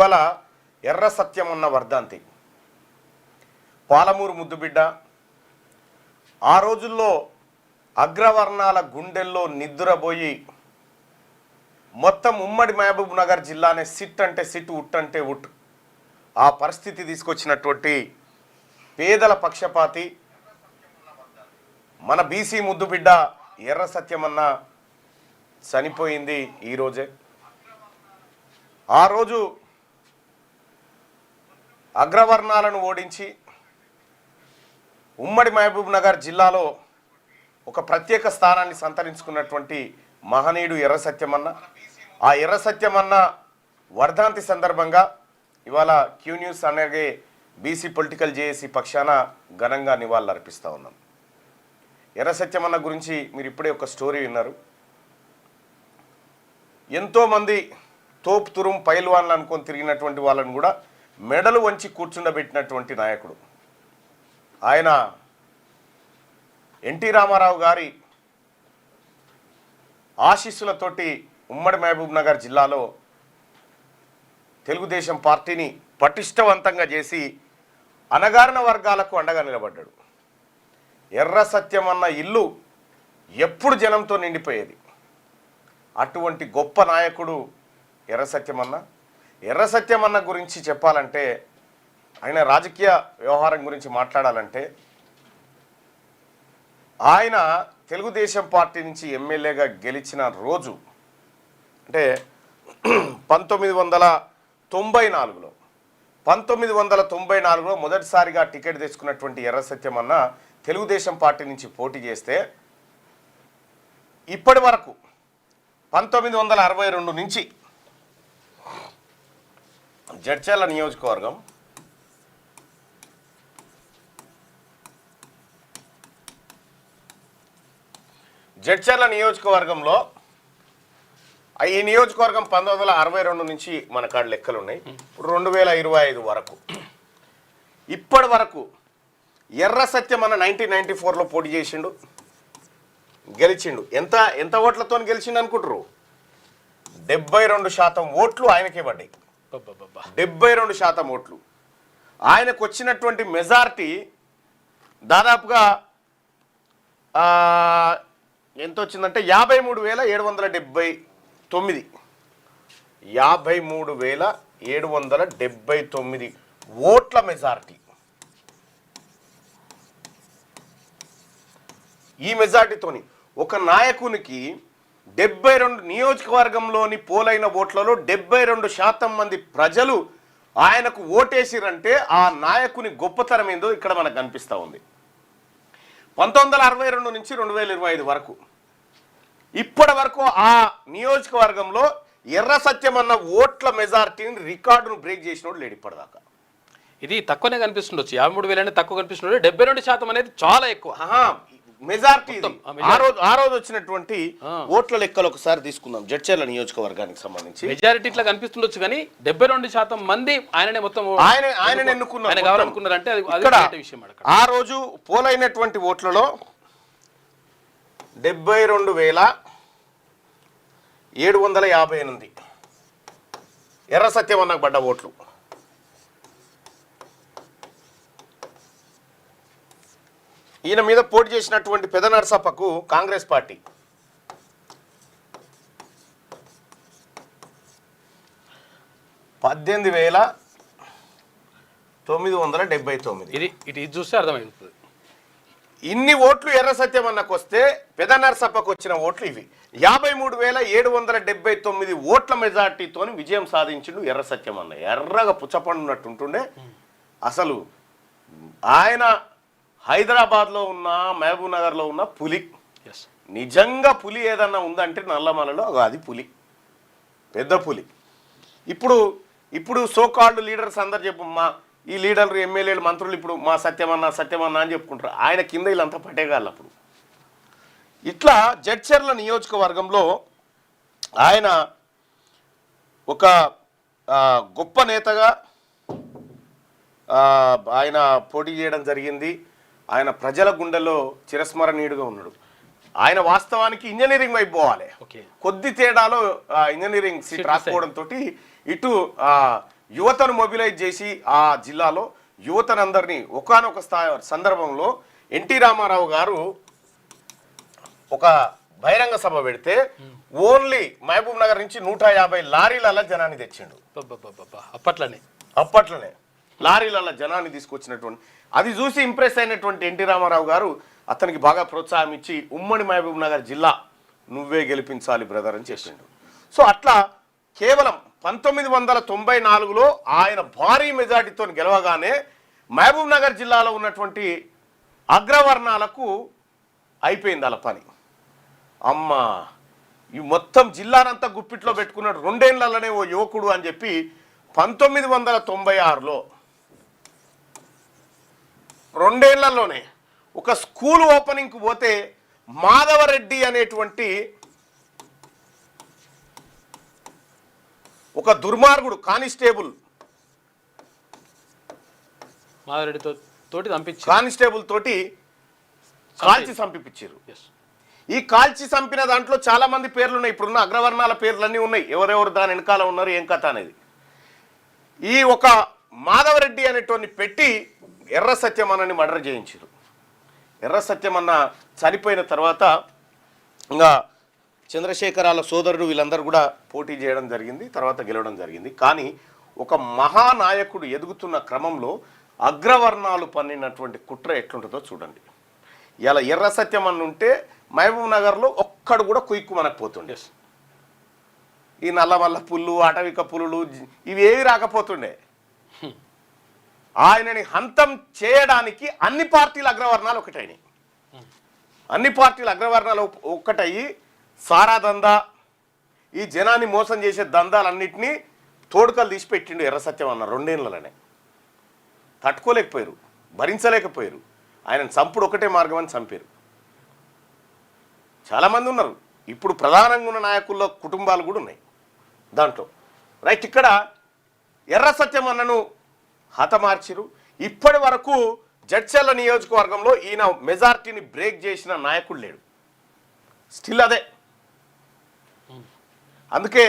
ఇవాళ ఎర్ర సత్యమన్న వర్ధంతి. పాలమూరు ముద్దుబిడ్డ. ఆ రోజుల్లో అగ్రవర్ణాల గుండెల్లో నిద్రపోయి మొత్తం ఉమ్మడి మహబూబ్ నగర్ జిల్లానే సిట్ అంటే సిట్, ఉట్ అంటే ఉట్, ఆ పరిస్థితి తీసుకొచ్చినటువంటి పేదల పక్షపాతి మన బీసీ ముద్దుబిడ్డ ఎర్ర సత్యమన్న చనిపోయింది ఈరోజే. ఆ రోజు అగ్రవర్ణాలను ఓడించి ఉమ్మడి మహబూబ్ నగర్ జిల్లాలో ఒక ప్రత్యేక స్థానాన్ని సంతరించుకున్నటువంటి మహనీయుడు ఎర్ర సత్యమన్న. ఆ ఎర్ర సత్యమన్న వర్ధంతి సందర్భంగా ఇవాళ క్యూ న్యూస్ అలాగే బీసీ పొలిటికల్ జేఏసీ పక్షాన ఘనంగా నివాళులు అర్పిస్తూ ఉన్నాం. ఎర్ర సత్యమన్న గురించి మీరు ఇప్పుడే ఒక స్టోరీ విన్నారు. ఎంతోమంది తోపు తురుం పైల్వాన్లు అనుకొని తిరిగినటువంటి వాళ్ళని కూడా మెడలు వంచి కూర్చుండబెట్టినటువంటి నాయకుడు ఆయన. ఎన్టీ రామారావు గారి ఆశీస్సులతోటి ఉమ్మడి మహబూబ్ నగర్ జిల్లాలో తెలుగుదేశం పార్టీని పటిష్టవంతంగా చేసి అణగారిన వర్గాలకు అండగా నిలబడ్డాడు. ఎర్ర సత్యమన్న ఇల్లు ఎప్పుడు జనంతో నిండిపోయేది. అటువంటి గొప్ప నాయకుడు ఎర్ర సత్యమన్న. ఎర్ర సత్యమన్న గురించి చెప్పాలంటే, ఆయన రాజకీయ వ్యవహారం గురించి మాట్లాడాలంటే, ఆయన తెలుగుదేశం పార్టీ నుంచి ఎమ్మెల్యేగా గెలిచిన రోజు అంటే 1994లో మొదటిసారిగా టికెట్ తెచ్చుకున్నటువంటి ఎర్ర సత్యమన్న తెలుగుదేశం పార్టీ నుంచి పోటీ చేస్తే ఇప్పటి వరకు 1962 నుంచి జడ్చర్ల నియోజకవర్గం నియోజకవర్గంలో ఈ నియోజకవర్గం 1962 నుంచి మన కాడ లెక్కలు ఉన్నాయి. 2025 వరకు ఇప్పటి వరకు ఎర్ర సత్యమన్న 1994లో పోటీ చేసిండు, గెలిచిండు. ఎంత ఓట్లతో గెలిచిండు అనుకుంటారు? 72% ఓట్లు ఆయనకే పడ్డాయి. 72% ఓట్లు ఆయనకు వచ్చినటువంటి మెజారిటీ దాదాపుగా ఎంత వచ్చిందంటే 53,779. 53,779 ఓట్ల మెజారిటీ. ఈ మెజారిటీతోని ఒక నాయకునికి 72 నియోజకవర్గంలోని పోలైన ఓట్లలో 72% మంది ప్రజలు ఆయనకు ఓటేసిరంటే ఆ నాయకుని గొప్పతనం ఏందో ఇక్కడ మనకు కనిపిస్తూ ఉంది. 1962 నుంచి 2025 వరకు ఇప్పటి వరకు ఆ నియోజకవర్గంలో ఎర్ర సత్యమన్న ఓట్ల మెజారిటీని రికార్డును బ్రేక్ చేసినోడు లేడు ఇప్పటిదాకా. ఇది తక్కువనే కనిపిస్తుండొచ్చు, 53,000 తక్కువ కనిపిస్తుండే. 72% అనేది చాలా ఎక్కువ మెజారిటీ. ఆ రోజు వచ్చినటువంటి ఓట్ల లెక్కలు ఒకసారి తీసుకుందాం. జడ్చర్ల నియోజకవర్గానికి సంబంధించి మెజారిటీ ఇట్లా కనిపిస్తుండొచ్చు, కానీ 72% మంది ఆయననే మొత్తం ఆయన ఎన్నుకున్నారంటే ఆ రోజు పోలైనటువంటి ఓట్లలో 72,758 ఎర్ర సత్యమన్నకు పడ్డ ఓట్లు. ఈయన మీద పోటీ చేసినటువంటి పెద నరసప్పకు కాంగ్రెస్ పార్టీ 18,979. ఇది చూస్తే అర్థమైపోతుంది. ఇన్ని ఓట్లు ఎర్ర సత్యమన్నకు వస్తే పెద నరసప్పకు వచ్చిన ఓట్లు ఇవి. 53,779 ఓట్ల మెజార్టీతో విజయం సాధించిండు ఎర్ర సత్యమన్న. ఎర్రగా పుచ్చపండున్నట్టుంటుండే. అసలు ఆయన హైదరాబాద్లో ఉన్న, మహబూబ్ నగర్లో ఉన్న పులి. నిజంగా పులి ఏదన్నా ఉందంటే నల్లమలలో అది పులి, పెద్ద పులి. ఇప్పుడు సోకాల్డ్ లీడర్స్ అందరు చెప్పు, ఈ లీడర్లు, ఎమ్మెల్యేలు, మంత్రులు ఇప్పుడు మా సత్యమన్న అని చెప్పుకుంటారు. ఆయన కింద వీళ్ళంతా పట్టేగాళ్ళు. అప్పుడు ఇట్లా జడ్చర్ల నియోజకవర్గంలో ఆయన ఒక గొప్ప నేతగా ఆయన పోటీ చేయడం జరిగింది. ఆయన ప్రజల గుండెల్లో చిరస్మరణీయుడుగా ఉన్నాడు. ఆయన వాస్తవానికి ఇంజనీరింగ్ వైపు పోవాలి, కొద్ది తేడాలో ఇంజనీరింగ్ సీట్ రాకపోవడంతో ఇటు యువతను మొబిలైజ్ చేసి ఆ జిల్లాలో యువతనందరినీ ఒకానొక సందర్భంలో ఎన్టీ రామారావు గారు ఒక బహిరంగ సభ పెడితే ఓన్లీ మహబూబ్ నగర్ నుంచి 150 లారీల జనాన్ని తెచ్చిండు. అప్పట్లోనే లారీల జనాన్ని తీసుకొచ్చినటువంటి అది చూసి ఇంప్రెస్ అయినటువంటి ఎన్టీ రామారావు గారు అతనికి బాగా ప్రోత్సాహం ఇచ్చి ఉమ్మడి మహబూబ్ నగర్ జిల్లా నువ్వే గెలిపించాలి బ్రదర్ అని చేసిండు. సో అట్లా కేవలం 1994లో ఆయన భారీ మెజార్టీతో గెలవగానే మహబూబ్ నగర్ జిల్లాలో ఉన్నటువంటి అగ్రవర్ణాలకు అయిపోయింది అలా పని. అమ్మ ఈ మొత్తం జిల్లానంతా గుప్పిట్లో పెట్టుకున్నాడు 2 ఏళ్లలోనే ఓ యువకుడు అని చెప్పి 1996లో 2 ఏళ్లలోనే ఒక స్కూల్ ఓపెనింగ్కి పోతే మాధవరెడ్డి అనేటువంటి ఒక దుర్మార్గుడు కానిస్టేబుల్ కానిస్టేబుల్ తోటి కాల్చి చంపిపించారు. ఈ కాల్చి చంపిన దాంట్లో చాలా మంది పేర్లు ఉన్నాయి. ఇప్పుడున్న అగ్రవర్ణాల పేర్లన్నీ ఉన్నాయి. ఎవరెవరు దాని వెనకాల ఉన్నారు ఏం కథ అనేది. ఈ ఒక మాధవరెడ్డి అనేటువంటి పెట్టి ఎర్ర సత్యమన్నని మర్డర్ చేయించారు. ఎర్ర సత్యమన్న చనిపోయిన తర్వాత ఇంకా చంద్రశేఖరాల సోదరుడు వీళ్ళందరూ కూడా పోటీ చేయడం జరిగింది, తర్వాత గెలవడం జరిగింది. కానీ ఒక మహానాయకుడు ఎదుగుతున్న క్రమంలో అగ్రవర్ణాలు పన్నినటువంటి కుట్ర ఎట్లుంటుందో చూడండి. ఇలా ఎర్ర సత్యమన్న ఉంటే మహబూబ్ నగర్లో ఒక్కడు కూడా కుయ్యమనకపోతుండే. ఈ నల్లమల్ల పుల్లు అటవిక పులులు ఇవి ఏవి రాకపోతుండే. ఆయనని హంతం చేయడానికి అన్ని పార్టీల అగ్రవర్ణాలు ఒకటైనాయి. అన్ని పార్టీల అగ్రవర్ణాలు ఒక్కటయ్యి సారా దందా ఈ జనాన్ని మోసం చేసే దందాలన్నింటినీ తోడుకలు తీసి పెట్టిండు ఎర్ర సత్యమన్న 2 ఏళ్లలోనే. తట్టుకోలేకపోయారు, భరించలేకపోయారు. ఆయనను చంపుడు ఒకటే మార్గం అని చంపారు. చాలామంది ఉన్నారు. ఇప్పుడు ప్రధానంగా ఉన్న నాయకుల్లో కుటుంబాలు కూడా ఉన్నాయి దాంట్లో. రైట్, ఇక్కడ ఎర్ర సత్యమన్నను హతమార్చిరు. ఇప్పటి వరకు జడ్చర్ల నియోజకవర్గంలో ఈయన మెజార్టీని బ్రేక్ చేసిన నాయకుడు లేడు. స్టిల్ అదే. అందుకే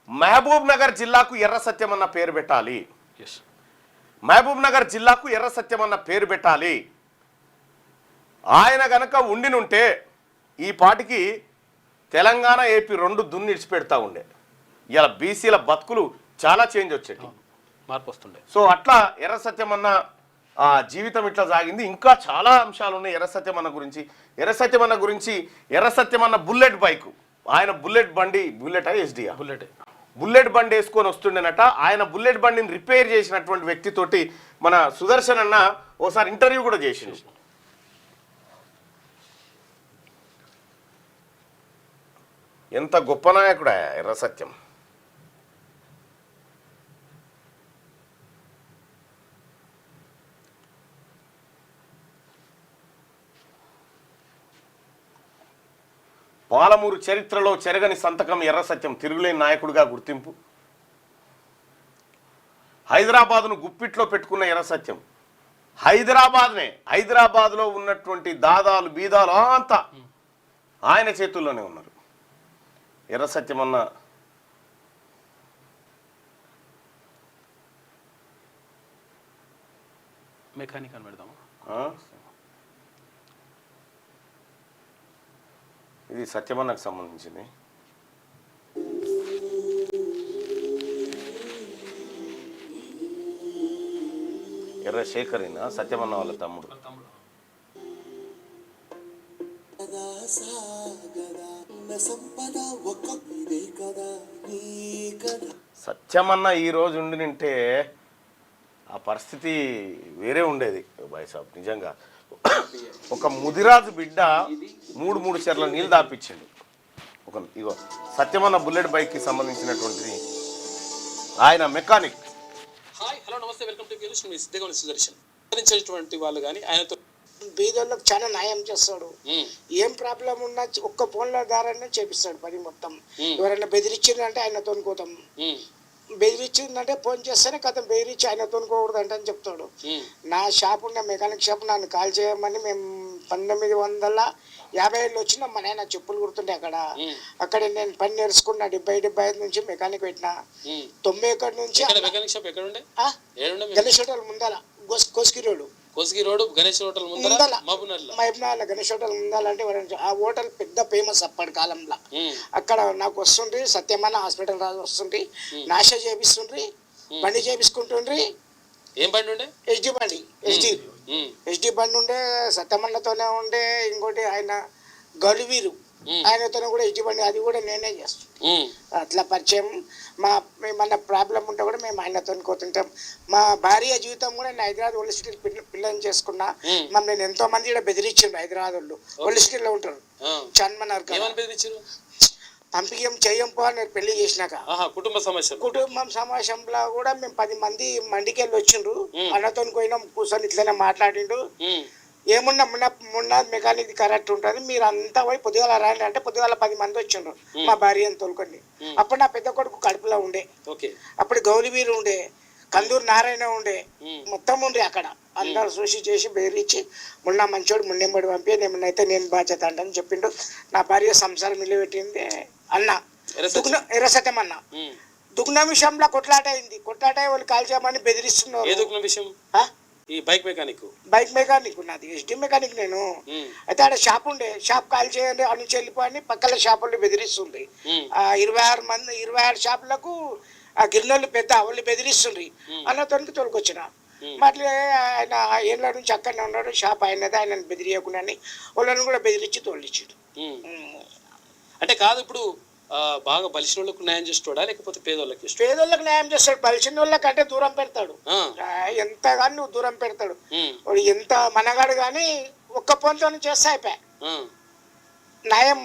మహబూబ్ నగర్ జిల్లాకు ఎర్ర సత్యమన్న పేరు పెట్టాలి. మహబూబ్ నగర్ జిల్లాకు ఎర్ర సత్యమన్న పేరు పెట్టాలి. ఆయన గనక ఉండినుంటే ఈ పాటికి తెలంగాణ ఏపీ 2 దున్ని ఇడిచిపెడతా ఉండే. ఇలా బీసీల బతుకులు చాలా చేంజ్ వచ్చేటి, మార్పు వస్తుండే. సో అట్లా ఎర్ర సత్యమన్న జీవితం ఇట్లా సాగింది. ఇంకా చాలా అంశాలు ఉన్నాయి ఎర్ర సత్యమన్న గురించి. ఎర్ర సత్యమన్న బుల్లెట్ బైక్, ఆయన బుల్లెట్ బండి, బుల్లెట్ బండి వేసుకొని వస్తుండేనట. ఆయన బుల్లెట్ బండిని రిపేర్ చేసినటువంటి వ్యక్తితోటి మన సుదర్శన్ అన్న ఓసారి ఇంటర్వ్యూ కూడా చేసిండు. ఎంత గొప్ప నాయకుడా ఎర్ర సత్యం. పాలమూరు చరిత్రలో చెరగని సంతకం ఎర్ర సత్యం, తిరుగులేని నాయకుడిగా గుర్తింపు. హైదరాబాదును గుప్పిట్లో పెట్టుకున్న ఎర్ర సత్యం. హైదరాబాద్లో ఉన్నటువంటి దాదాలు బీదాలు అంతా ఆయన చేతుల్లోనే ఉన్నారు. ఎర్ర సత్యమన్న మెకానిక్ అని పెడదామా? ఇది సత్యమన్నకు సంబంధించింది. ఎర్ర శేఖరినా సత్యమన్న వాళ్ళ తమ్ముడు. సత్యమన్న ఈ రోజు ఉండినంటే ఆ పరిస్థితి వేరే ఉండేది బాయ్ సాబ్. నిజంగా ఒక ముదిరాజు బిడ్డ 3 చెర్ల నీళ్ళు దాపించిండు. ఇగో సత్యమన్న బుల్లెట్ బైక్కి సంబంధించినటువంటిది. ఆయన మెకానిక్. హాయ్, హలో, నమస్తే, వెల్కమ్ టు సుదర్శన్. వాళ్ళు కానీ ఆయనతో బీదోళ్ళకి చాలా న్యాయం చేస్తాడు. ఏం ప్రాబ్లం ఉన్నా ఒక్క ఫోన్ల ద్వారానే చేపిస్తాడు పని మొత్తం. ఎవరైనా బెదిరించిందంటే ఆయనతో పోతాం, బెదిరించిందంటే ఫోన్ చేస్తేనే కథ బెదిరించి ఆయనతో పోకూడదంటే అని చెప్తాడు. నా షాప్ ఉన్న మెకానిక్ షాప్ నన్ను కాల్ చేయమని మేము 50 ఏళ్ళు వచ్చిన మా నాయన చెప్పులు కుడుతుండే అక్కడ నేను పని నేర్చుకున్నా 75 నుంచి మెకానిక్ పెట్టిన 91 నుంచి మెకానిక్ షాప్ ఎక్కడ ఉండే గణేష్ హోటల్ ముందల కోస్కి రోడ్ గణేష్ హోటల్ ముందల మహబూబ్నగర్ గణేష్ హోటల్ ముందాలంటే ఆ హోటల్ పెద్ద ఫేమస్ అప్పటి కాలంలో అక్కడ నాకు వస్తుండ్రి సత్యమైన హాస్పిటల్ రాజు వస్తుండ్రి నాశ చేపిస్తుండ్రి బండి చేపించుకుంటుండ్రి. ఏం బండి ఉండే? హెచ్డి బండి ఉండే, సత్యమన్నతోనే ఉండే. ఇంకోటి ఆయన గలువీరు ఆయనతోనే కూడా హెచ్డి బండి, అది కూడా నేనే చేస్తాను. అట్లా పరిచయం. ఏమన్నా ప్రాబ్లం ఉంటే కూడా మేము ఆయనతో కోతుంటాం. మా భార్య జీవితం కూడా నేను హైదరాబాద్ ఓల్డ్ సిటీ పిల్లని చేసుకున్నా. నేను ఎంతో మంది ఇక్కడ బెదిరించారు. హైదరాబాద్ వాళ్ళు ఓల్డ్ సిటీలో ఉంటారు. చన్మనర్ పంపికేం చెయ్యంపో అని పెళ్లి చేసినాక కుటుంబం సమావేశంలో కూడా మేము 10 మంది మండికెళ్ళి వచ్చిండ్రు. అన్నతో పోయినాం, కూర్చొని ఇట్లనే మాట్లాడిండు. ఏమున్నా మొన్న మెకానిక్ కరెక్ట్ ఉంటుంది, మీరు అంతా పోయి పొద్దుగాల రాండి అంటే పొద్దుగాల 10 మంది వచ్చిండ్రు మా భార్యను తోలుకొని. అప్పుడు నా పెద్ద కొడుకు కడుపులో ఉండే, అప్పుడు గౌలివీరు ఉండే, కందూరు నారాయణ ఉండే, మొత్తం ఉండే. అక్కడ అందరు చూసి చేసి బెదిరించి మొన్న మంచోడు ముండెంబడి పంపి నేనైతే నేను బాధ్యత అంటని చెప్పిండు. నా భార్య సంసారం నిలబెట్టింది అన్న ఎర్రసత్యం అన్న. దుగ్న విషయంలో కొట్లాట అయింది. కొట్లాట వాళ్ళు కాల్ చేయమని బెదిరిస్తున్నారు. బైక్ మెకానిక్ నాది హెచ్డి మెకానిక్ నేను. అయితే ఆడ షాప్ ఉండే, షాప్ కాల్ చేయండి అని వెళ్ళిపోయి పక్కల షాపులు బెదిరిస్తుంది. 26 షాపులకు ఆ గిరినోళ్ళు పెద్ద వాళ్ళు బెదిరిస్తుండ్రి. అన్నతోనికి తోలుకొచ్చిన మళ్ళీ ఆయన ఏళ్ళ నుంచి అక్కడనే ఉన్నాడు. షాప్ అయినది, ఆయన బెదిరియకుండా వాళ్ళని కూడా బెదిరించి తోలిచ్చాడు. అంటే కాదు, ఇప్పుడు బాగా బలిసిన వాళ్ళకు న్యాయం చేస్తాడా లేకపోతే పేదోళ్ళకి? పేదోళ్ళకి న్యాయం చేస్తాడు. బలిసిన వాళ్ళకి అంటే దూరం పెడతాడు. ఎంత కానీ నువ్వు దూరం పెడతాడు. ఎంత మనగాడు కానీ ఒక్క పొంతో చేస్తే అయిపోయా. న్యాయం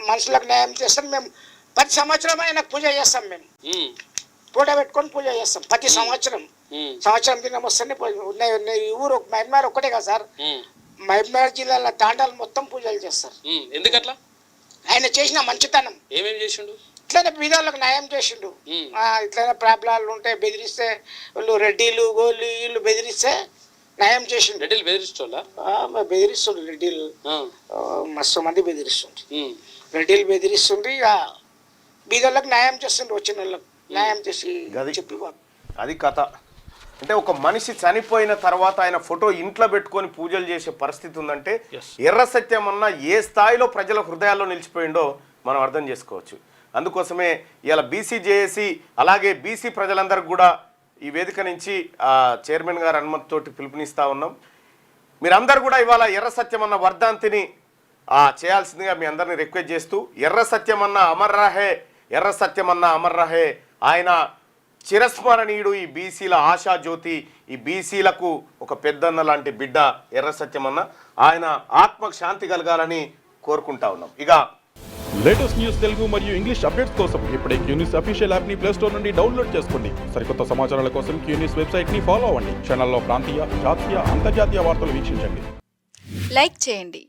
మనుషులకు న్యాయం చేస్తాం. మేము ప్రతి సంవత్సరం ఆయనకు పూజ చేస్తాం. మేము పూట పెట్టుకొని పూజ చేస్తాం ప్రతి సంవత్సరం. సంవత్సరం దినం వస్తేనే ఈ ఊరు మహబూబ్నగర్ ఒక్కటే కదా సార్, మహబూబ్నగర్ జిల్లాలో తాండాలు మొత్తం పూజలు చేస్తారు. ఎందుకట్లా? ఆయన చేసిన మంచితనం. ఏమేమి చేసిండు? ఇట్లనే బీదాలకు న్యాయం చేసిండు. ఇట్లనే ప్రాబ్లాలు ఉంటే బెదిరిస్తే వాళ్ళు రెడ్డిలు గోళ్ళు వీళ్ళు బెదిరిస్తే న్యాయం చేసిండు. రెడ్డిలు బెదిరిస్తుండ్రు. రెడ్డిలు మస్తు మంది బెదిరిస్తుండ్రు. రెడ్డిలు బెదిరిస్తుండ్రు. ఇక బీదలకు న్యాయం చేస్తుండ్రు. వచ్చిన వాళ్ళకి న్యాయం చేసి చెప్పి అది కథ. అంటే ఒక మనిషి చనిపోయిన తర్వాత ఆయన ఫోటో ఇంట్లో పెట్టుకొని పూజలు చేసే పరిస్థితి ఉందంటే ఎర్ర సత్యం అన్న ఏ స్థాయిలో ప్రజల హృదయాల్లో నిలిచిపోయిందో మనం అర్థం చేసుకోవచ్చు. అందుకోసమే ఇలా బీసీజేఏసీ అలాగే బీసీ ప్రజలందరికీ కూడా ఈ వేదిక నుంచి చైర్మన్ గారి అనుమతితోటి పిలుపునిస్తూ ఉన్నాం. మీరందరూ కూడా ఇవాళ ఎర్ర సత్యం అన్న వర్ధంతిని చేయాల్సిందిగా మీ అందరినీ రిక్వెస్ట్ చేస్తూ, ఎర్ర సత్యం అన్న అమర్ రహే, ఎర్ర సత్యం అన్న అమర్ రహే. ఆయన చిరస్మరణీయుడు, ఈ బీసీల ఆశా జ్యోతి, ఈ బీసీలకు ఒక పెద్దన్న లాంటి బిడ్డ ఎర్ర సత్యమన్న. ఆయన ఆత్మకు శాంతి కలగాలని కోరుకుంటా ఉన్నాం. ఇక లేటెస్ట్ న్యూస్ తెలుగు మరియు ఇంగ్లీష్ అప్డేట్స్ కోసం ఇప్పుడే క్యూన్యూస్ అఫీషియల్ యాప్ ని ప్లే స్టోర్ నుండి డౌన్లోడ్ చేసుకోండి. సరికొత్త సమాచారాల కోసం క్యూన్యూస్ వెబ్సైట్ ని ఫాలో అవ్వండి. ఛానల్లో ప్రాంతీయ, జాతీయ, అంతర్జాతీయ వార్తలు వీక్షించండి. లైక్ చేయండి,